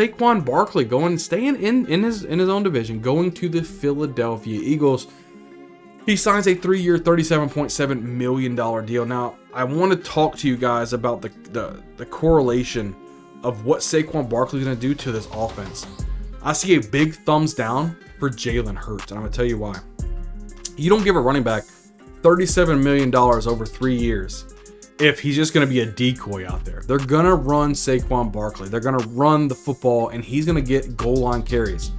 Saquon Barkley staying in his own division, going to the Philadelphia Eagles. He signs a 3-year, $37.7 million deal. Now, I want to talk to you guys about the correlation of what Saquon Barkley is going to do to this offense. I see a big thumbs down for Jalen Hurts, and I'm going to tell you why. You don't give a running back $37 million over 3 years if he's just going to be a decoy out there. They're going to run Saquon Barkley. They're going to run the football, and he's going to get goal line carries.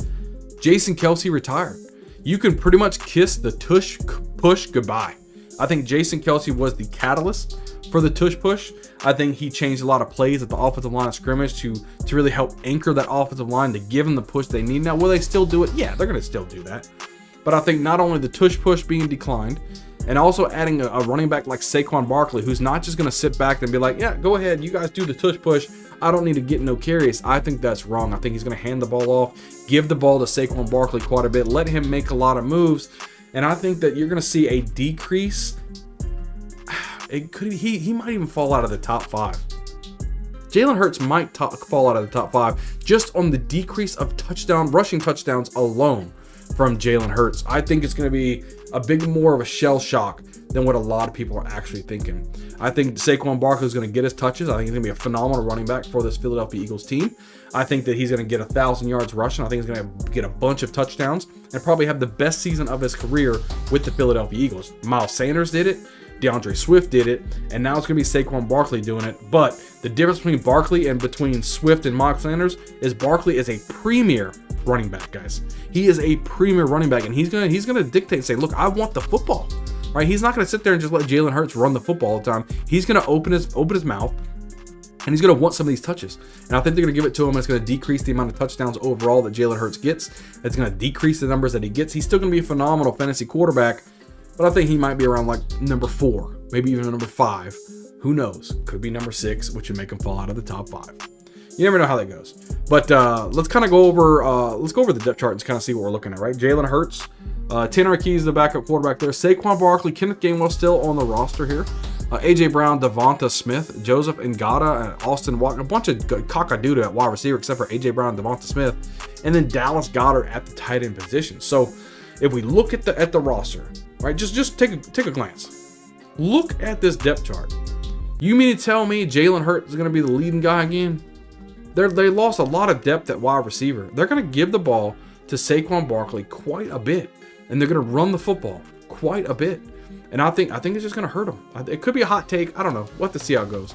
Jason Kelce retired. You can pretty much kiss the tush push goodbye. I think Jason Kelce was the catalyst for the tush push. I think he changed a lot of plays at the offensive line of scrimmage to really help anchor that offensive line to give them the push they need. Now, will they still do it? Yeah, they're going to still do that. But I think not only the tush push being declined, and also adding a running back like Saquon Barkley, who's not just going to sit back and be like, yeah, go ahead, you guys do the tush push. I don't need to get no carries. I think that's wrong. I think he's going to hand the ball off, give the ball to Saquon Barkley quite a bit, let him make a lot of moves. And I think that you're going to see a decrease. He might even fall out of the top 5. Jalen Hurts might fall out of the top 5 just on the decrease of rushing touchdowns alone from Jalen Hurts. I think it's going to be a big more of a shell shock than what a lot of people are actually thinking. I think Saquon Barkley is going to get his touches. I think he's going to be a phenomenal running back for this Philadelphia Eagles team. I think that he's going to get 1,000 yards rushing. I think he's going to get a bunch of touchdowns and probably have the best season of his career with the Philadelphia Eagles. Miles Sanders did it. DeAndre Swift did it, and now it's going to be Saquon Barkley doing it. But the difference between Barkley and between Swift and Miles Sanders is Barkley is a premier running back, guys. He is a premier running back, and he's gonna dictate and say, look, I want the football, right? He's not going to sit there and just let Jalen Hurts run the football all the time. He's going to open his mouth, and he's going to want some of these touches. And I think they're going to give it to him. It's going to decrease the amount of touchdowns overall that Jalen Hurts gets. It's going to decrease the numbers that he gets. He's still going to be a phenomenal fantasy quarterback, but I think he might be around like number 4, maybe even number 5. Who knows? Could be number 6, which would make him fall out of the top 5. You never know how that goes. But let's kind of go over the depth chart and kind of see what we're looking at, right? Jalen Hurts, Tanner Keys, the backup quarterback there. Saquon Barkley, Kenneth Gainwell still on the roster here. A.J. Brown, Devonta Smith, Joseph Ngata, and Austin Walker. A bunch of cockadoodle at wide receiver except for A.J. Brown and Devonta Smith. And then Dallas Goedert at the tight end position. So if we look at the roster, right, just take a glance. Look at this depth chart. You mean to tell me Jalen Hurts is going to be the leading guy again? They lost a lot of depth at wide receiver. They're going to give the ball to Saquon Barkley quite a bit, and they're going to run the football quite a bit. And I think it's just going to hurt them. It could be a hot take. I don't know. We'll have to see how it goes.